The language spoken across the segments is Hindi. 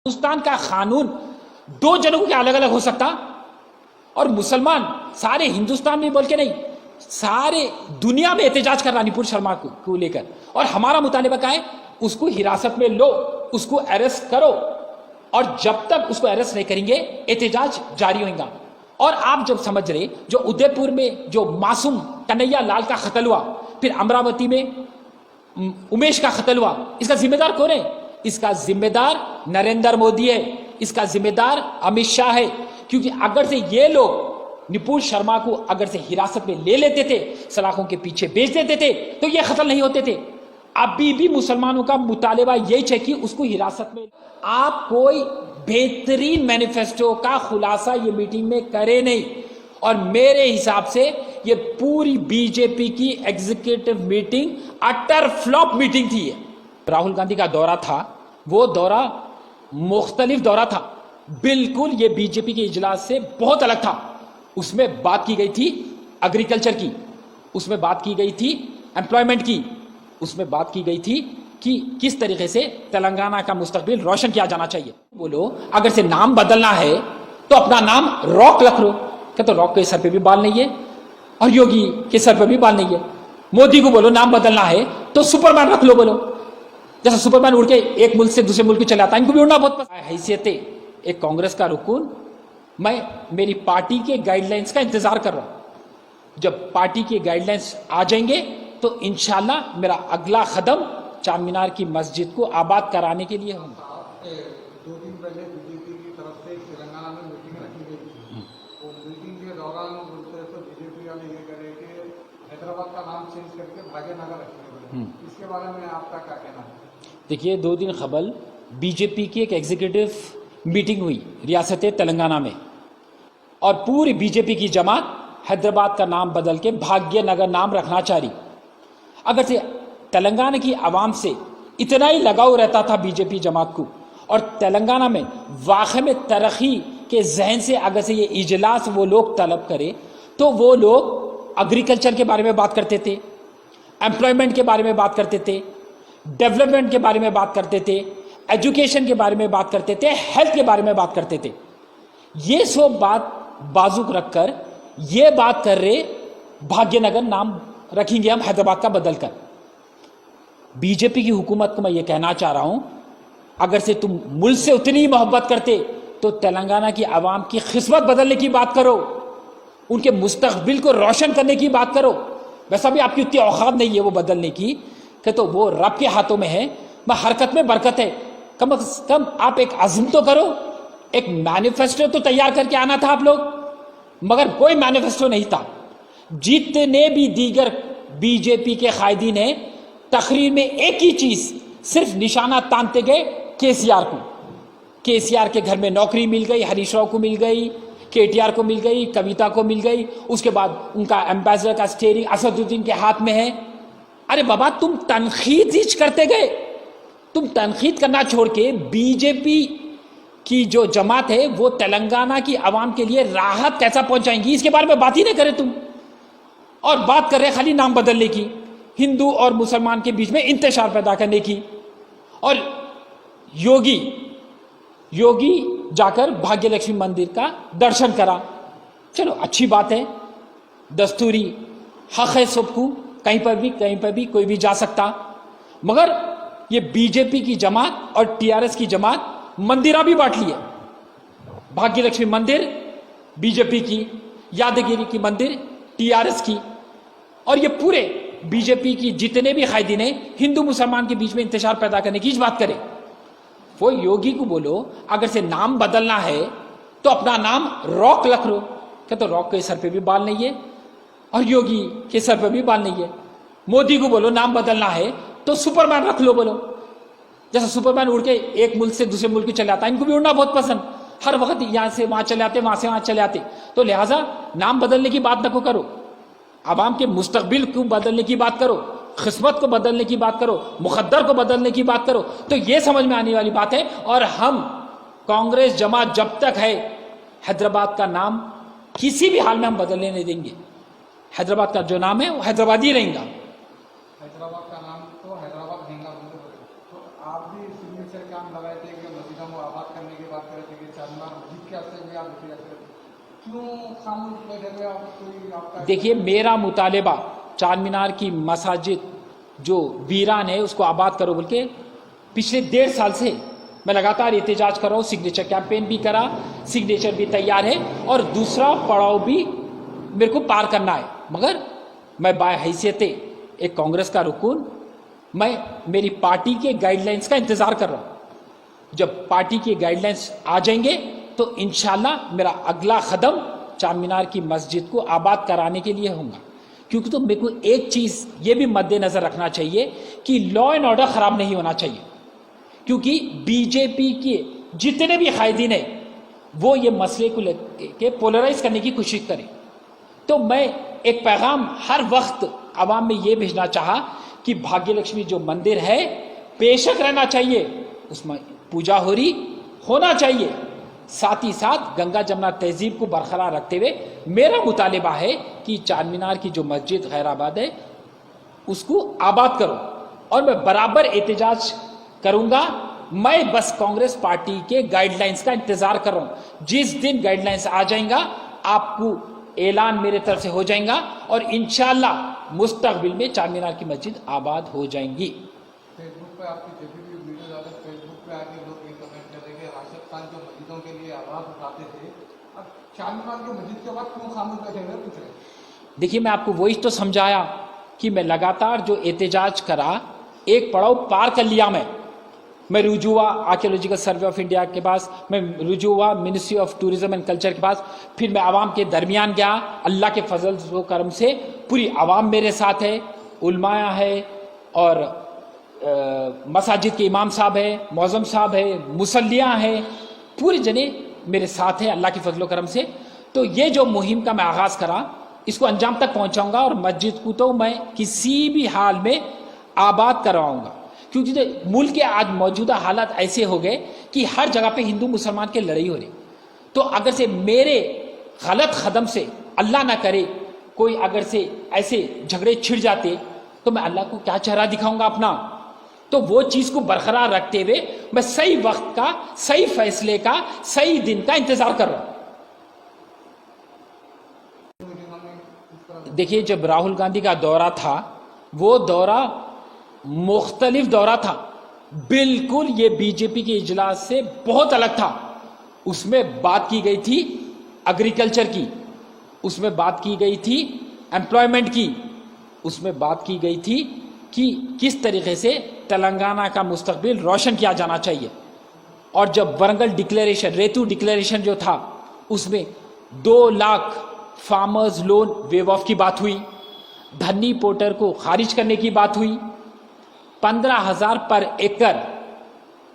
हिंदुस्तान का कानून दो जनों के अलग अलग हो सकता? और मुसलमान सारे हिंदुस्तान में बोल के नहीं, सारे दुनिया में एहतजाज कर रहा निपुण शर्मा को लेकर। और हमारा मुतालिबा क्या है? उसको हिरासत में लो, उसको अरेस्ट करो, और जब तक उसको अरेस्ट नहीं करेंगे एहतजाज जारी होगा। और आप जब समझ रहे, जो उदयपुर में जो मासूम कन्हैया लाल का कत्ल हुआ, फिर अमरावती में उमेश का कत्ल हुआ, इसका जिम्मेदार कौन है? इसका जिम्मेदार नरेंद्र मोदी है, इसका जिम्मेदार अमित शाह है। क्योंकि अगर से ये लोग निपुण शर्मा को अगर से हिरासत में ले लेते थे, सलाखों के पीछे बेच देते थे, तो ये कत्ल नहीं होते थे। अभी भी मुसलमानों का मुतालिबा यही है कि उसको हिरासत में। आप कोई बेहतरीन मैनिफेस्टो का खुलासा ये मीटिंग में करे नहीं, और मेरे हिसाब से ये पूरी बीजेपी की एग्जीक्यूटिव मीटिंग अटर फ्लॉप मीटिंग थी। राहुल गांधी का दौरा था, वो दौरा मुख्तलिफ दौरा था, बिल्कुल ये बीजेपी के इजलास से बहुत अलग था। उसमें बात की गई थी एग्रीकल्चर की, उसमें बात की गई थी एम्प्लॉयमेंट की, उसमें बात की गई थी कि किस तरीके से तेलंगाना का मुस्तकबिल रोशन किया जाना चाहिए। बोलो अगर से नाम बदलना है तो अपना नाम रॉक रख लो। क्या तो रॉक के सर पे भी बाल नहीं है, और योगी के सर पे भी बाल नहीं है। मोदी को बोलो नाम बदलना है तो सुपरमैन रख लो। बोलो जैसे सुपरमैन उड़ के एक मुल्क से दूसरे मुल्क में चला आता है, इनको भी उड़ना बहुत पसंद है। हैसियते एक कांग्रेस का रुकून, मैं मेरी पार्टी के गाइडलाइंस का इंतजार कर रहा हूं। जब पार्टी के गाइडलाइंस आ जाएंगे तो इंशाल्लाह मेरा अगला कदम चार मीनार की मस्जिद को आबाद कराने के लिए होगा। 2 दिन पहले बीजेपी की तरफ से तेलंगाना में मीटिंग रखी गई थी। वो मीटिंग के दौरान बोलते तो बीजेपी वाले ये कह रहे कि हैदराबाद का नाम चेंज करके भाग्यनगर रखने। इसके बारे में आपका क्या कहना है? देखिए, 2 दिन कबल बीजेपी की एक एग्जीक्यूटिव मीटिंग हुई रियासत तेलंगाना में, और पूरी बीजेपी की जमात हैदराबाद का नाम बदल के भाग्यनगर नाम रखना चाह रही। अगर से तेलंगाना की आवाम से इतना ही लगाव रहता था बीजेपी जमात को, और तेलंगाना में वाकई में तरक्की के जहन से अगर से ये इजलास वो लोग तलब करे, तो वो लोग एग्रीकल्चर के बारे में बात करते थे, एम्प्लॉयमेंट के बारे में बात करते थे, डेवलपमेंट के बारे में बात करते थे, एजुकेशन के बारे में बात करते थे, हेल्थ के बारे में बात करते थे। ये सब बात बाजुक रखकर ये बात कर रहे भाग्यनगर नाम रखेंगे हम हैदराबाद का बदलकर। बीजेपी की हुकूमत को मैं ये कहना चाह रहा हूं, अगर से तुम मुल्क से उतनी मोहब्बत करते तो तेलंगाना की आवाम की किस्मत बदलने की बात करो, उनके मुस्तकबिल को रोशन करने की बात करो। वैसा भी आपकी उतनी औकात नहीं है वो बदलने की, कि तो वो रब के हाथों में है, वह हरकत में बरकत है। कम से कम आप एक अज़्म तो करो, एक मैनिफेस्टो तो तैयार करके आना था आप लोग, मगर कोई मैनिफेस्टो नहीं था। जितने भी दीगर बीजेपी के कायदीन हैं, तकरीर में एक ही चीज सिर्फ निशाना तानते गए केसीआर को। केसीआर के घर में नौकरी मिल गई, हरीश राव को मिल गई, केटीआर को मिल गई, कविता को मिल गई, उसके बाद उनका एम्बेसडर का स्टीयरिंग असदुद्दीन के हाथ में है। अरे बाबा, तुम तनकीद ही करते गए, तुम तनकीद करना छोड़ के बीजेपी की जो जमात है वो तेलंगाना की आवाम के लिए राहत कैसा पहुंचाएंगी, इसके बारे में बात ही नहीं करे तुम। और बात कर रहे खाली नाम बदलने की, हिंदू और मुसलमान के बीच में इंतशार पैदा करने की। और योगी जाकर भाग्यलक्ष्मी मंदिर का दर्शन करा। चलो अच्छी बात है, दस्तूरी हक है सबको, कहीं पर भी कोई भी जा सकता। मगर ये बीजेपी की जमात और टीआरएस की जमात मंदिरा भी बांट ली है। भाग्यलक्ष्मी मंदिर बीजेपी की, यादगिरी की मंदिर टीआरएस की, और ये पूरे बीजेपी की जितने भी कायदीन हैं हिंदू मुसलमान के बीच में इंतशार पैदा करने की बात करें। वो योगी को बोलो अगर से नाम बदलना है तो अपना नाम रॉक रख लो। क्या तो रॉक के सर पे भी बाल नहीं है, और योगी के सर पे भी बाल नहीं है। मोदी को बोलो नाम बदलना है तो सुपरमैन रख लो। बोलो जैसे सुपरमैन उड़ के एक मुल्क से दूसरे मुल्क में चले आता है, इनको भी उड़ना बहुत पसंद, हर वक्त यहां से वहां चले आते, वहां से वहां चले आते। तो लिहाजा नाम बदलने की बात न करो, आवाम के मुस्तकबिल को बदलने की बात करो, किस्मत को बदलने की बात करो, मुकद्दर को बदलने की बात करो। तो ये समझ में आने वाली बात है। और हम कांग्रेस जमात जब तक है, हैदराबाद का नाम किसी भी हाल में हम बदलने नहीं देंगे। हैदराबाद का जो नाम है वो हैदराबाद ही रहेगा। हैदराबाद का नाम तो हैदराबाद रहेगा। तो आप भी सिग्नेचर काम लगाए थे कि मस्जिद आबाद करने की बात कर रहे थे कि चारमीनार मस्जिद के हस्ते भी आप मीटिंग रख रहे थे, क्यों खामोश बैठे हुए आप? कोई आपका देखिए, मेरा मुतालबा चारमीनार की मसाजिद जो वीरान है उसको आबाद करो बोल के पिछले 1.5 साल से मैं लगातार एहतजाज कर रहा हूँ। सिग्नेचर कैंपेन भी करा, सिग्नेचर भी तैयार है और दूसरा पड़ाव भी मेरे को पार करना है। मगर मैं बाहैसियत एक कांग्रेस का रुकून मैं मेरी पार्टी के गाइडलाइंस का इंतज़ार कर रहा हूँ। जब पार्टी के गाइडलाइंस आ जाएंगे तो इंशाल्लाह मेरा अगला कदम चारमीनार की मस्जिद को आबाद कराने के लिए होगा। क्योंकि तो मेरे को एक चीज़ ये भी मद्देनज़र रखना चाहिए कि लॉ एंड ऑर्डर ख़राब नहीं होना चाहिए, क्योंकि बीजेपी के जितने भी कायदीन है वो ये मसले को लेके पोलराइज करने की कोशिश करें। तो मैं एक पैगाम हर वक्त आवाम में ये भेजना चाहा कि भाग्य लक्ष्मी जो मंदिर है बेशक रहना चाहिए, उसमें पूजा हो रही होना चाहिए, साथ ही साथ गंगा जमुना तहजीब को बरकरार रखते हुए मेरा मुतालिबा है कि चारमीनार की जो मस्जिद खैराबाद है उसको आबाद करो। और मैं बराबर एहतजाज करूंगा। मैं बस कांग्रेस पार्टी के गाइडलाइंस का इंतजार कर रहा हूं। जिस दिन गाइडलाइंस आ जाएगा आपको ऐलान मेरे तरफ से हो जाएगा और इंशाल्लाह मुस्तकबिल में चारमीनार की मस्जिद आबाद हो जाएंगी। फेसबुक पे आपकी जब भी वीडियो डाले फेसबुक पे आके लोग ये कमेंट कर रहे हैं राशिद खान जो मस्जिदों के लिए आवाज उठाते थे, अब चारमीनार की मस्जिद के बाद क्यों खामोश बैठे हुए पूछ रहे? देखिए, मैं आपको वही तो समझाया कि मैं लगातार जो एहतजाज करा एक पड़ाव पार कर लिया। मैं रुजू हुआ आर्कियोलॉजिकल सर्वे ऑफ इंडिया के पास, मैं रुजू हुआ ministry of tourism and culture के पास, फिर मैं आवाम के दरमियान गया। अल्लाह के फजल व करम से पूरी आवाम मेरे साथ है, उलमाया है और मसाजिद के इमाम साहब है, मौज़म साहब है, मुसल्लियाँ हैं, पूरे जने मेरे साथ हैं अल्लाह के फजल व करम से। तो ये जो मुहिम का मैं आगाज़ करा इसको अंजाम तक पहुँचाऊँगा और मस्जिद को तो मैं किसी भी हाल में आबाद करवाऊँगा। क्योंकि मुल्क के आज मौजूदा हालात ऐसे हो गए कि हर जगह पे हिंदू मुसलमान की लड़ाई हो रही। तो अगर से मेरे गलत कदम से अल्लाह ना करे कोई अगर से ऐसे झगड़े छिड़ जाते तो मैं अल्लाह को क्या चेहरा दिखाऊंगा अपना। तो वो चीज़ को बरकरार रखते हुए मैं सही वक्त का, सही फैसले का, सही दिन का इंतजार कर रहा हूँ। देखिए, जब राहुल गांधी का दौरा था वो दौरा मुख्तलिफ दौरा था, बिल्कुल ये बीजेपी के इजलास से बहुत अलग था। उसमें बात की गई थी एग्रीकल्चर की, उसमें बात की गई थी एम्प्लॉयमेंट की, उसमें बात की गई थी कि किस तरीके से तेलंगाना का मुस्तकबिल रोशन किया जाना चाहिए। और जब वरंगल डिक्लेरेशन, रेतू डिक्लेरेशन जो था उसमें 2 lakh farmers loan wave of की बात हुई, धन्नी पोर्टर को खारिज करने की बात हुई, 15,000 पर एकड़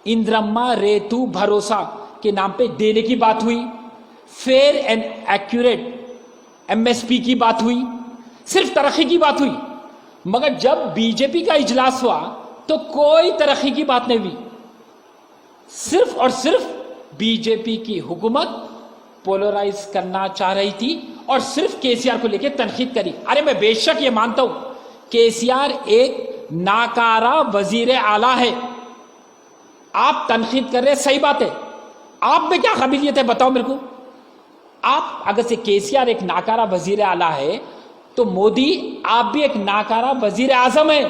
इंद्रम्मा रेतु भरोसा के नाम पे देने की बात हुई, फेयर एंड एक्यूरेट एमएसपी की बात हुई, सिर्फ तरक्की की बात हुई। मगर जब बीजेपी का इजलास हुआ तो कोई तरक्की की बात नहीं हुई। सिर्फ और सिर्फ बीजेपी की हुकूमत पोलराइज करना चाह रही थी और सिर्फ केसीआर को लेकर तनकीद करी। अरे मैं बेशक ये मानता हूं केसीआर एक नाकारा वजीर आला है, आप तनकीद कर रहे, सही बात है। आप में क्या काबिलियत है बताओ मेरे को। आप अगर से केसीआर एक नाकारा वजीर आला है तो मोदी आप भी एक नाकारा वजीर आजम है।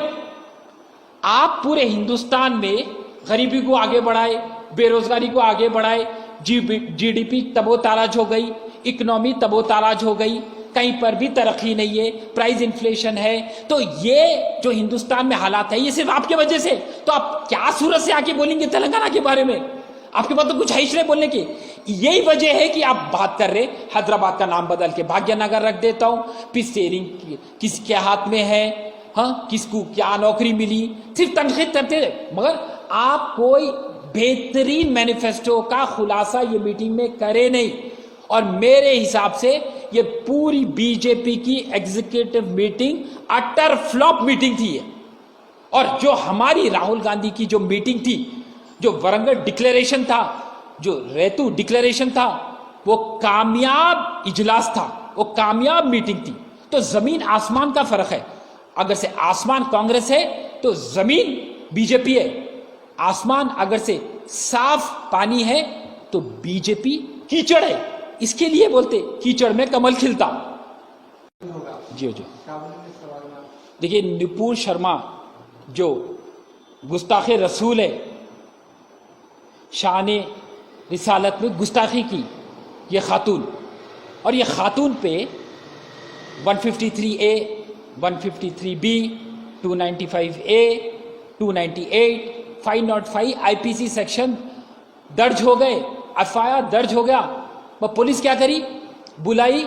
आप पूरे हिंदुस्तान में गरीबी को आगे बढ़ाए, बेरोजगारी को आगे बढ़ाए, जीडीपी तबोताराज हो गई, इकोनॉमी तबोताराज हो गई, कहीं पर भी तरक्की नहीं है, प्राइस इन्फ्लेशन है। तो ये जो हिंदुस्तान में हालात है ये सिर्फ आपके वजह से। तो आप क्या सूरत से आके बोलेंगे तेलंगाना के बारे में? आपके पास तो कुछ है ही नहीं बोलने की। यही वजह है कि आप बात कर रहे हैदराबाद का नाम बदल के भाग्यनगर रख देता हूं, फिर शेयरिंग किसके हाथ में है, हाँ किसको क्या नौकरी मिली, सिर्फ तनकीद करते रहे। मगर आप कोई बेहतरीन मैनिफेस्टो का खुलासा ये मीटिंग में करे नहीं। और मेरे हिसाब से ये पूरी बीजेपी की एग्जीक्यूटिव मीटिंग अटर फ्लॉप मीटिंग थी। और जो हमारी राहुल गांधी की जो मीटिंग थी, जो वरंगल डिक्लेरेशन था, जो रेतु डिक्लेरेशन था, वो कामयाब इजलास था, वो कामयाब मीटिंग थी। तो जमीन आसमान का फर्क है। अगर से आसमान कांग्रेस है तो जमीन बीजेपी है। आसमान अगर से साफ पानी है तो बीजेपी कीचड़ है, इसके लिए बोलते कीचड़ में कमल खिलता। होगा जी जी क्या बोलेंगे इस सवाल में? देखिए, नुपुर शर्मा जो गुस्ताखे रसूल है, शान रिसालत में गुस्ताखी की ये खातून, और ये खातून पे 153A, 153B, 295A, 298, 505 IPC section दर्ज हो गए, FIR दर्ज हो गया। वह पुलिस क्या करी, बुलाई,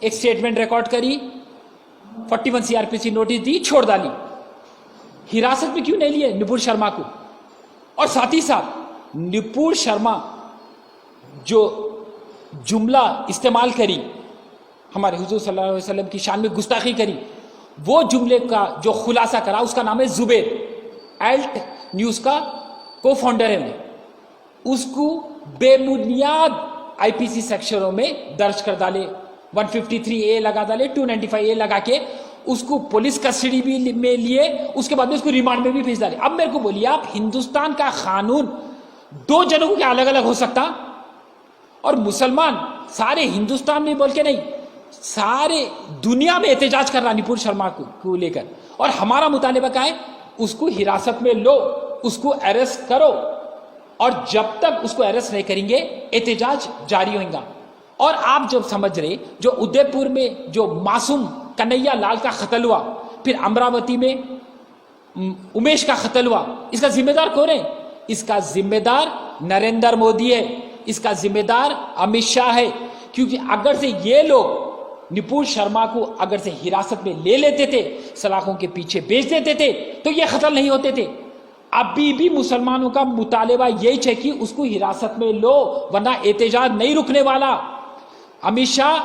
एक स्टेटमेंट रिकॉर्ड करी, 41 CRPC नोटिस दी, छोड़ डाली। हिरासत में क्यों नहीं लिए नुपुर शर्मा को? और साथ ही साथ नुपुर शर्मा जो जुमला इस्तेमाल करी, हमारे हुजूर सल्लल्लाहु अलैहि वसल्लम की शान में गुस्ताखी करी, वो जुमले का जो खुलासा करा उसका नाम है जुबैर, एल्ट न्यूज का को फाउंडर है। उसको बेबुनियाद IPC सेक्शनों में दर्ज कर डाले, 153A लगा डाले, 295A लगा के उसको पुलिस कस्टडी भी में लिए, उसके बाद में उसको रिमांड में भी भेज डाले। अब मेरे को बोलिए आप, हिंदुस्तान का कानून दो जनों के अलग अलग हो सकता? और मुसलमान सारे हिंदुस्तान में बोल के नहीं, सारे दुनिया में एहतजाज कर रहा नुपुर शर्मा को लेकर, और हमारा मुतालिबा क्या है, उसको हिरासत में लो, उसको अरेस्ट करो, और जब तक उसको अरेस्ट नहीं करेंगे एहतजाज जारी होगा। और आप जब समझ रहे, जो उदयपुर में जो मासूम कन्हैया लाल का कत्ल हुआ, फिर अमरावती में उमेश का कत्ल हुआ, इसका जिम्मेदार कौन है? इसका जिम्मेदार नरेंद्र मोदी है, इसका जिम्मेदार अमित शाह है। क्योंकि अगर से ये लोग नुपुर शर्मा को अगर से हिरासत में ले लेते थे, सलाखों के पीछे बेच देते थे, तो ये कत्ल नहीं होते थे। अभी भी मुसलमानों का मुतालिबा यही है कि उसको हिरासत में लो, वरना एहतजाज नहीं रुकने वाला। अमित शाह,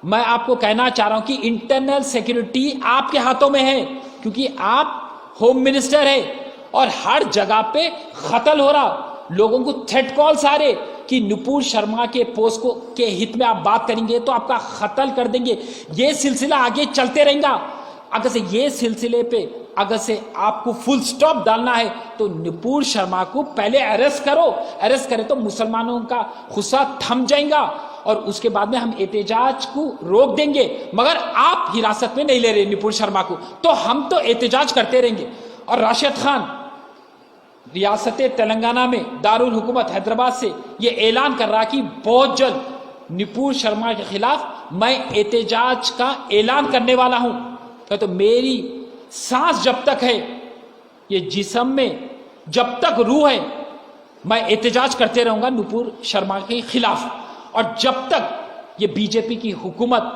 मैं आपको कहना चाह रहा हूं कि इंटरनल सिक्योरिटी आपके हाथों में है, क्योंकि आप होम मिनिस्टर है, और हर जगह पे कत्ल हो रहा, लोगों को थ्रेट कॉल्स आ रहे कि नुपुर शर्मा के पोस्ट को के हित में आप बात करेंगे तो आपका कत्ल कर देंगे। ये सिलसिला आगे चलते रहेगा। अगर से ये सिलसिले पे अगर से आपको फुल स्टॉप डालना है तो नुपुर शर्मा को पहले अरेस्ट करो। अरेस्ट करें तो मुसलमानों का गुस्सा थम जाएगा, और उसके बाद में हम एहतजाज को रोक देंगे। मगर आप हिरासत में नहीं ले रहे नुपुर शर्मा को, तो हम तो एहतजाज करते रहेंगे। और राशिद खान रियासत तेलंगाना में दारुल हुकूमत हैदराबाद से ये ऐलान कर रहा कि बहुत जल्द नुपुर शर्मा के खिलाफ मैं एहतजाज का ऐलान करने वाला हूं। तो मेरी सांस जब तक है, ये जिस्म में जब तक रूह है, मैं एहतजाज करते रहूंगा नुपुर शर्मा के खिलाफ। और जब तक ये बीजेपी की हुकूमत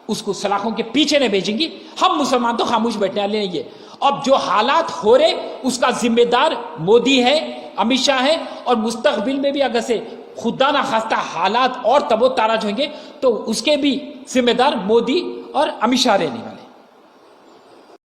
उसको सलाखों के पीछे नहीं भेजेंगी, हम मुसलमान तो खामोश बैठने वाले नहीं है। अब जो हालात हो रहे उसका जिम्मेदार मोदी है, अमित शाह है, और मुस्तकबिल में भी अगर से खुदा ना खास्ता हालात और तबो ताराज होंगे तो उसके भी जिम्मेदार मोदी और अमित शाह रहने वाले।